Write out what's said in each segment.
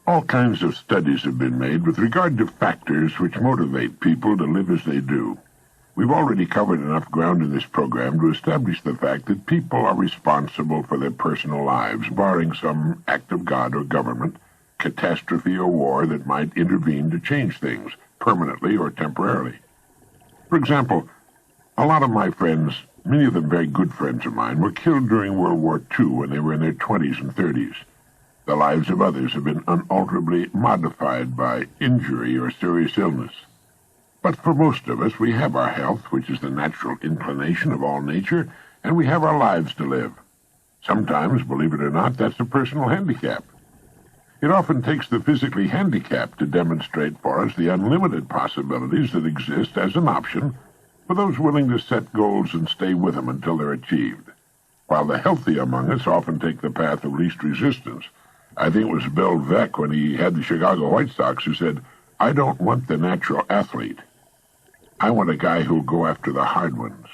All kinds of studies have been made with regard to factors which motivate people to live as they do. We've already covered enough ground in this program to establish the fact that people are responsible for their personal lives, barring some act of God or government, catastrophe or war that might intervene to change things, permanently or temporarily. For example, a lot of my friends, many of them very good friends of mine, were killed during World War II when they were in their 20s and 30s. The lives of others have been unalterably modified by injury or serious illness. But for most of us, we have our health, which is the natural inclination of all nature, and we have our lives to live. Sometimes, believe it or not, that's a personal handicap. It often takes the physically handicapped to demonstrate for us the unlimited possibilities that exist as an option for those willing to set goals and stay with them until they're achieved, while the healthy among us often take the path of least resistance. I think it was Bill Veeck when he had the Chicago White Sox who said, "I don't want the natural athlete. I want a guy who'll go after the hard ones."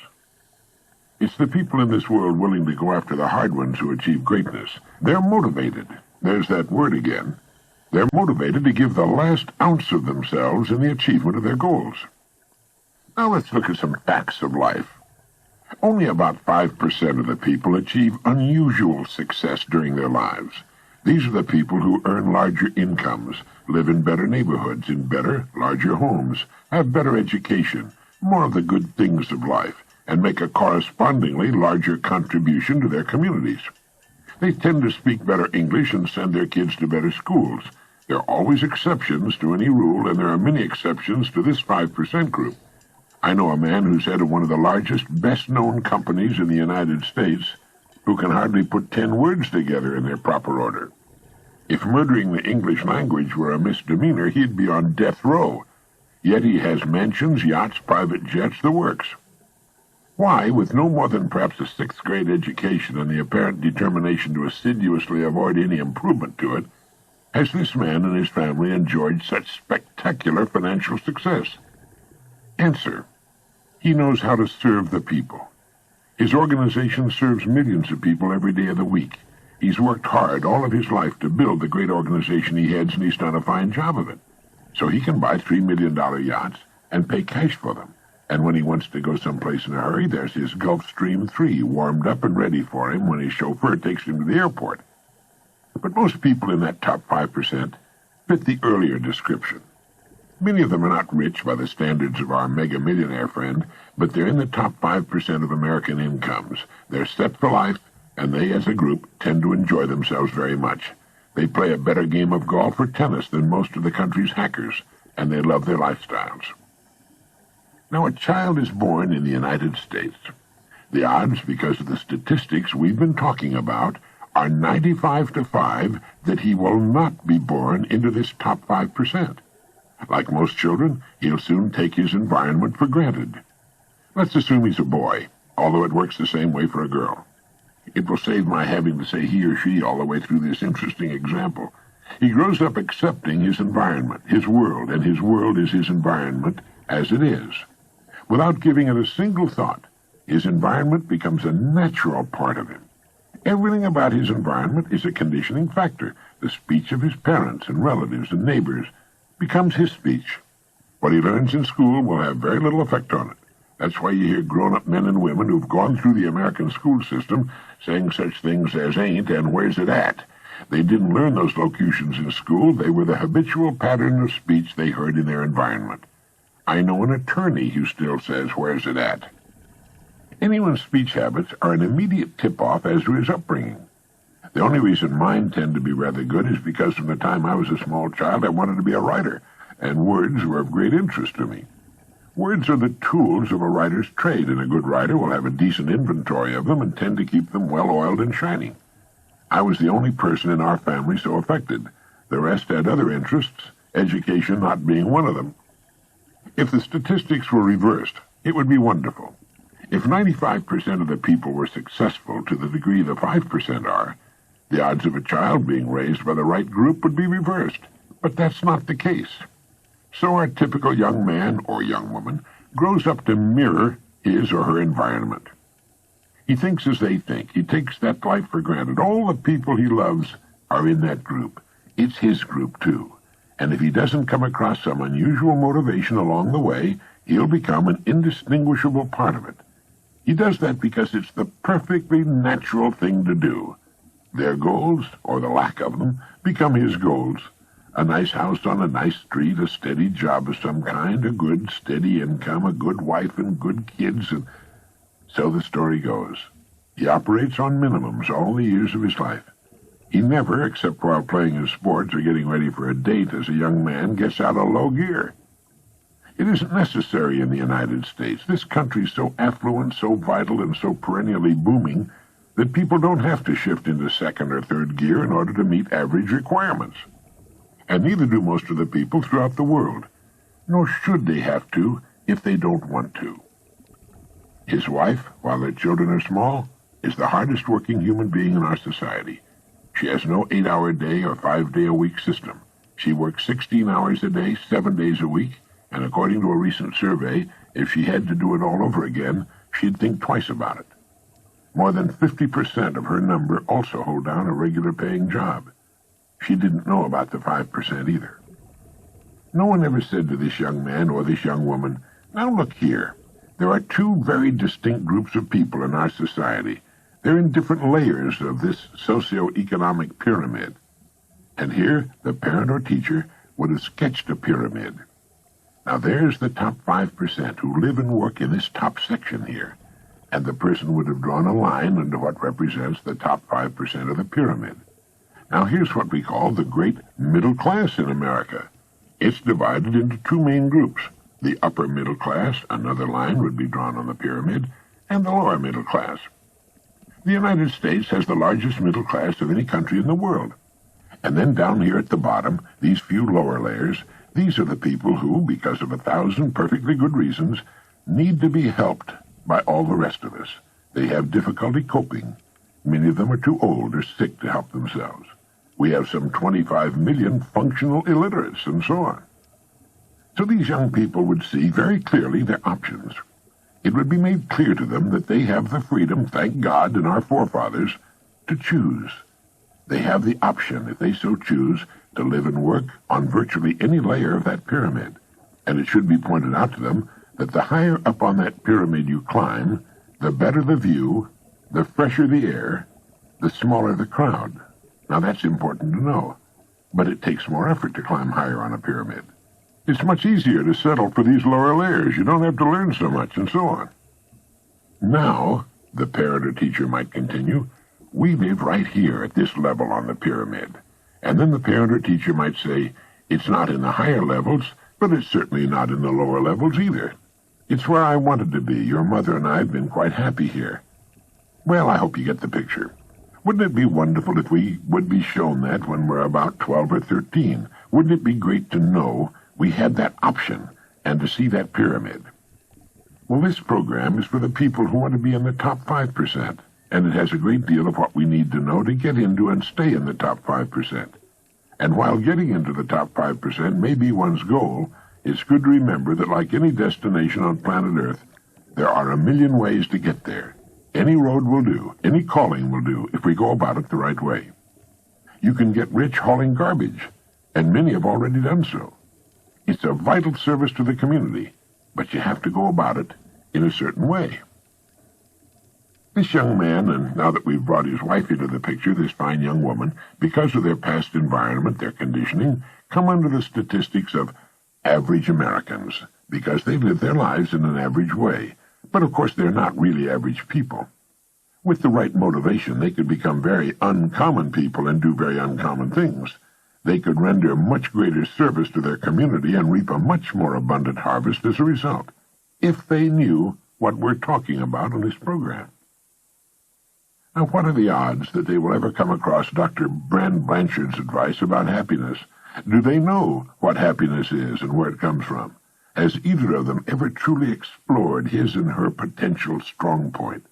It's the people in this world willing to go after the hard ones who achieve greatness. They're motivated. There's that word again. They're motivated to give the last ounce of themselves in the achievement of their goals. Now let's look at some facts of life. Only about 5% of the people achieve unusual success during their lives. These are the people who earn larger incomes, live in better neighborhoods, in better, larger homes, have better education, more of the good things of life, and make a correspondingly larger contribution to their communities. They tend to speak better English and send their kids to better schools. There are always exceptions to any rule, and there are many exceptions to this 5% group. I know a man who's head of one of the largest, best-known companies in the United States who can hardly put 10 words together in their proper order. If murdering the English language were a misdemeanor, he'd be on death row. Yet he has mansions, yachts, private jets, the works. Why, with no more than perhaps a 6th grade education and the apparent determination to assiduously avoid any improvement to it, has this man and his family enjoyed such spectacular financial success? Answer: he knows how to serve the people. His organization serves millions of people every day of the week. He's worked hard all of his life to build the great organization he heads, and he's done a fine job of it. So he can buy $3 million yachts and pay cash for them. And when he wants to go someplace in a hurry, there's his Gulfstream 3 warmed up and ready for him when his chauffeur takes him to the airport. But most people in that top 5% fit the earlier description. Many of them are not rich by the standards of our mega-millionaire friend, but they're in the top 5% of American incomes. They're set for life, and they, as a group, tend to enjoy themselves very much. They play a better game of golf or tennis than most of the country's hackers, and they love their lifestyles. Now, a child is born in the United States. The odds, because of the statistics we've been talking about, are 95 to 5 that he will not be born into this top 5%. Like most children, he'll soon take his environment for granted. Let's assume he's a boy, although it works the same way for a girl. It will save my having to say he or she all the way through this interesting example. He grows up accepting his environment, his world, and his world is his environment as it is. Without giving it a single thought, his environment becomes a natural part of him. Everything about his environment is a conditioning factor. The speech of his parents and relatives and neighbors becomes his speech. What he learns in school will have very little effect on it. That's why you hear grown-up men and women who've gone through the American school system saying such things as ain't and where's it at. They didn't learn those locutions in school. They were the habitual pattern of speech they heard in their environment. I know an attorney who still says, where's it at? Anyone's speech habits are an immediate tip-off as to his upbringing. The only reason mine tend to be rather good is because from the time I was a small child I wanted to be a writer, and words were of great interest to me. Words are the tools of a writer's trade, and a good writer will have a decent inventory of them and tend to keep them well-oiled and shining. I was the only person in our family so affected. The rest had other interests, education not being one of them. If the statistics were reversed, it would be wonderful. If 95% of the people were successful to the degree the 5% are, The odds of a child being raised by the right group would be reversed, but that's not the case. So our typical young man or young woman grows up to mirror his or her environment. He thinks as they think. He takes that life for granted. All the people he loves are in that group. It's his group, too. And if he doesn't come across some unusual motivation along the way, he'll become an indistinguishable part of it. He does that because it's the perfectly natural thing to do. Their goals, or the lack of them, become his goals. A nice house on a nice street, a steady job of some kind, a good, steady income, a good wife and good kids, and so the story goes. He operates on minimums all the years of his life. He never, except while playing his sports or getting ready for a date as a young man, gets out of low gear. It isn't necessary in the United States. This country's so affluent, so vital, and so perennially booming that people don't have to shift into second or third gear in order to meet average requirements. And neither do most of the people throughout the world, nor should they have to if they don't want to. His wife, while their children are small, is the hardest working human being in our society. She has no 8-hour day or 5-day-a-week system. She works 16 hours a day, 7 days a week, and according to a recent survey, if she had to do it all over again, she'd think twice about it. More than 50% of her number also hold down a regular paying job. She didn't know about the 5% either. No one ever said to this young man or this young woman, "Now look here, there are two very distinct groups of people in our society. They're in different layers of this socio-economic pyramid." And here, the parent or teacher would have sketched a pyramid. Now there's the top 5% who live and work in this top section here, and the person would have drawn a line under what represents the top 5% of the pyramid. Now here's what we call the great middle class in America. It's divided into two main groups. The upper middle class, another line would be drawn on the pyramid, and the lower middle class. The United States has the largest middle class of any country in the world. And then down here at the bottom, these few lower layers, these are the people who, because of 1,000 perfectly good reasons, need to be helped by all the rest of us. They have difficulty coping. Many of them are too old or sick to help themselves. We have some 25 million functional illiterates, and so on. So these young people would see very clearly their options. It would be made clear to them that they have the freedom, thank God and our forefathers, to choose. They have the option, if they so choose, to live and work on virtually any layer of that pyramid. And it should be pointed out to them that the higher up on that pyramid you climb, the better the view, the fresher the air, the smaller the crowd. Now that's important to know, but it takes more effort to climb higher on a pyramid. It's much easier to settle for these lower layers. You don't have to learn so much, and so on. Now, the parent or teacher might continue, we live right here at this level on the pyramid. And then the parent or teacher might say, it's not in the higher levels, but it's certainly not in the lower levels either. It's where I wanted to be. Your mother and I have been quite happy here. Well, I hope you get the picture. Wouldn't it be wonderful if we would be shown that when we're about 12 or 13? Wouldn't it be great to know we had that option and to see that pyramid? Well, this program is for the people who want to be in the top 5%, and it has a great deal of what we need to know to get into and stay in the top 5%. And while getting into the top 5% may be one's goal, it's good to remember that like any destination on planet Earth, there are a million ways to get there. Any road will do, any calling will do, if we go about it the right way. You can get rich hauling garbage, and many have already done so. It's a vital service to the community, but you have to go about it in a certain way. This young man, and now that we've brought his wife into the picture, this fine young woman, because of their past environment, their conditioning, come under the statistics of average Americans, because they live their lives in an average way. But of course they're not really average people. With the right motivation, they could become very uncommon people and do very uncommon things. They could render much greater service to their community and reap a much more abundant harvest as a result, if they knew what we're talking about in this program. Now, what are the odds that they will ever come across Dr. Brand Blanchard's advice about happiness? Do they know what happiness is and where it comes from? Has either of them ever truly explored his and her potential strong point?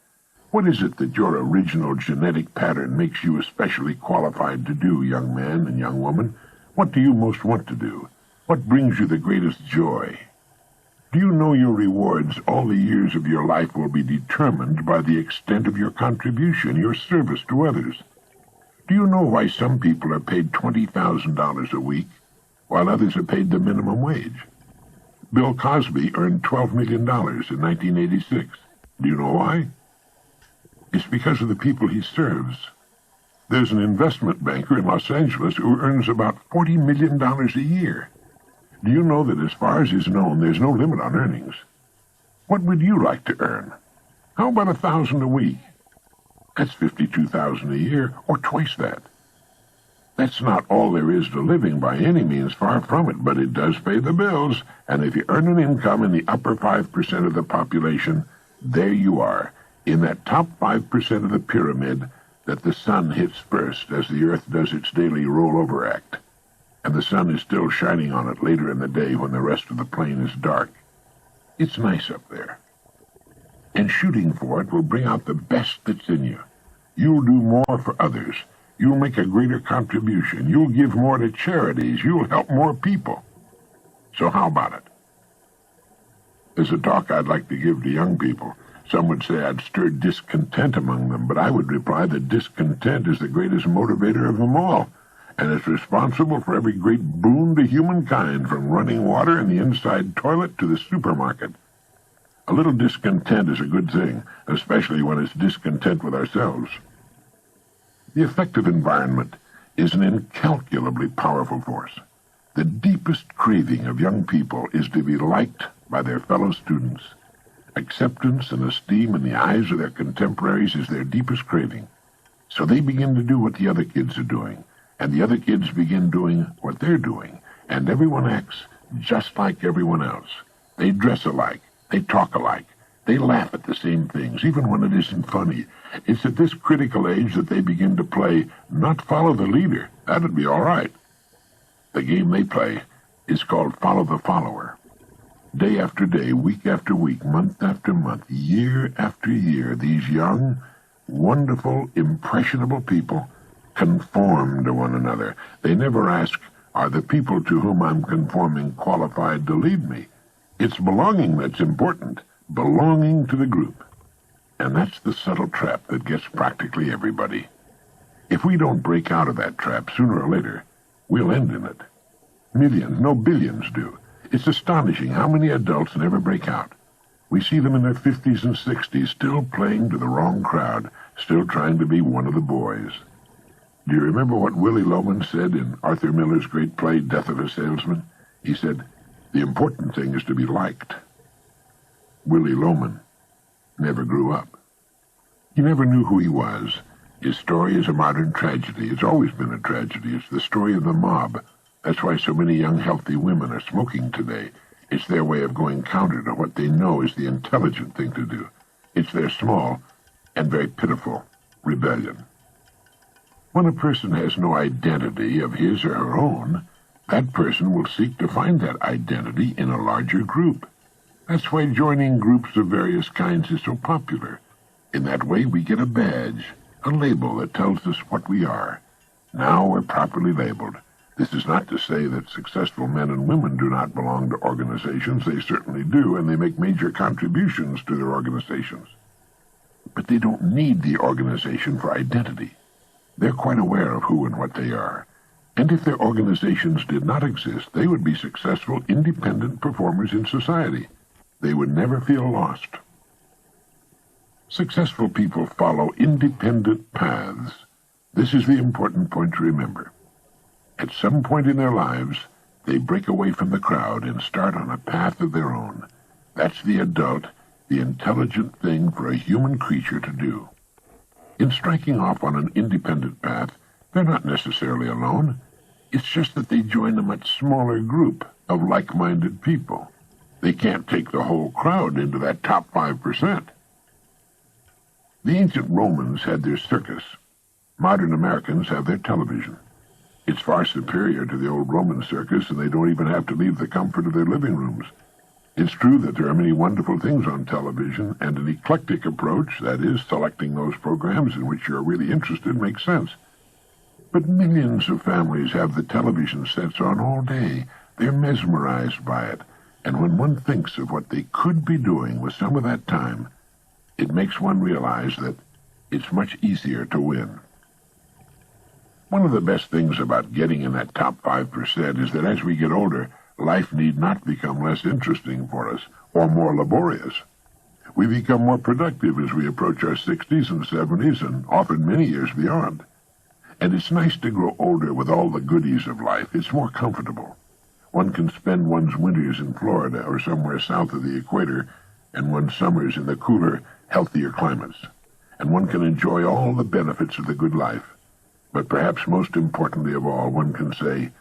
What is it that your original genetic pattern makes you especially qualified to do, young man and young woman? What do you most want to do? What brings you the greatest joy? Do you know your rewards all the years of your life will be determined by the extent of your contribution, your service to others? Do you know why some people are paid $20,000 a week, while others are paid the minimum wage? Bill Cosby earned $12 million in 1986. Do you know why? It's because of the people he serves. There's an investment banker in Los Angeles who earns about $40 million a year. Do you know that as far as is known, there's no limit on earnings? What would you like to earn? How about $1,000 a week? That's $52,000 a year, or twice that. That's not all there is to living by any means, far from it, but it does pay the bills, and if you earn an income in the upper 5% of the population, there you are, in that top 5% of the pyramid that the sun hits first as the earth does its daily rollover act, and the sun is still shining on it later in the day when the rest of the plain is dark. It's nice up there. And shooting for it will bring out the best that's in you. You'll do more for others. You'll make a greater contribution. You'll give more to charities. You'll help more people. So how about it? There's a talk I'd like to give to young people. Some would say I'd stir discontent among them, but I would reply that discontent is the greatest motivator of them all, and is responsible for every great boon to humankind, from running water in the inside toilet to the supermarket. A little discontent is a good thing, especially when it's discontent with ourselves. The effect of environment is an incalculably powerful force. The deepest craving of young people is to be liked by their fellow students. Acceptance and esteem in the eyes of their contemporaries is their deepest craving. So they begin to do what the other kids are doing, and the other kids begin doing what they're doing, and everyone acts just like everyone else. They dress alike, they talk alike, they laugh at the same things, even when it isn't funny. It's at this critical age that they begin to play, not follow the leader. That'd be all right. The game they play is called follow the follower. Day after day, week after week, month after month, year after year, these young, wonderful, impressionable people conform to one another. They never ask, are the people to whom I'm conforming qualified to lead me? It's belonging that's important, belonging to the group. And that's the subtle trap that gets practically everybody. If we don't break out of that trap sooner or later, we'll end in it. Millions, no billions do. It's astonishing how many adults never break out. We see them in their 50s and 60s still playing to the wrong crowd, still trying to be one of the boys. Do you remember what Willy Loman said in Arthur Miller's great play, Death of a Salesman? He said, the important thing is to be liked. Willy Loman never grew up. He never knew who he was. His story is a modern tragedy. It's always been a tragedy. It's the story of the mob. That's why so many young, healthy women are smoking today. It's their way of going counter to what they know is the intelligent thing to do. It's their small and very pitiful rebellion. When a person has no identity of his or her own, that person will seek to find that identity in a larger group. That's why joining groups of various kinds is so popular. In that way, we get a badge, a label that tells us what we are. Now we're properly labeled. This is not to say that successful men and women do not belong to organizations. They certainly do, and they make major contributions to their organizations. But they don't need the organization for identity. They're quite aware of who and what they are. And if their organizations did not exist, they would be successful, independent performers in society. They would never feel lost. Successful people follow independent paths. This is the important point to remember. At some point in their lives, they break away from the crowd and start on a path of their own. That's the adult, the intelligent thing for a human creature to do. In striking off on an independent path, they're not necessarily alone. It's just that they join a much smaller group of like-minded people. They can't take the whole crowd into that top 5%. The ancient Romans had their circus. Modern Americans have their television. It's far superior to the old Roman circus, and they don't even have to leave the comfort of their living rooms. It's true that there are many wonderful things on television, and an eclectic approach, that is, selecting those programs in which you're really interested, makes sense. But millions of families have the television sets on all day. They're mesmerized by it, and when one thinks of what they could be doing with some of that time, it makes one realize that it's much easier to win. One of the best things about getting in that top 5% is that as we get older, life need not become less interesting for us or more laborious. We become more productive as we approach our 60s and 70s and often many years beyond. And it's nice to grow older with all the goodies of life. It's more comfortable. One can spend one's winters in Florida or somewhere south of the equator and one's summers in the cooler, healthier climates. And one can enjoy all the benefits of the good life. But perhaps most importantly of all, one can say,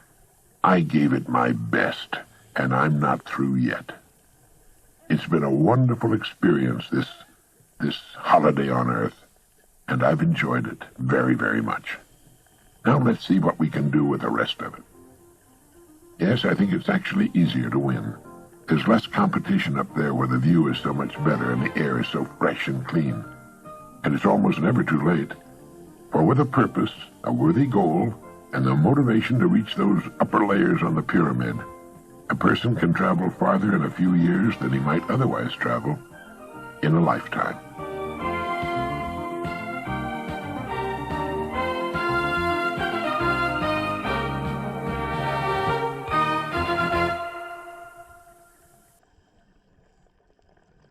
I gave it my best, and I'm not through yet. It's been a wonderful experience, this holiday on Earth, and I've enjoyed it very, very much. Now let's see what we can do with the rest of it. Yes, I think it's actually easier to win. There's less competition up there where the view is so much better and the air is so fresh and clean. And it's almost never too late. For with a purpose, a worthy goal, and the motivation to reach those upper layers on the pyramid, a person can travel farther in a few years than he might otherwise travel in a lifetime.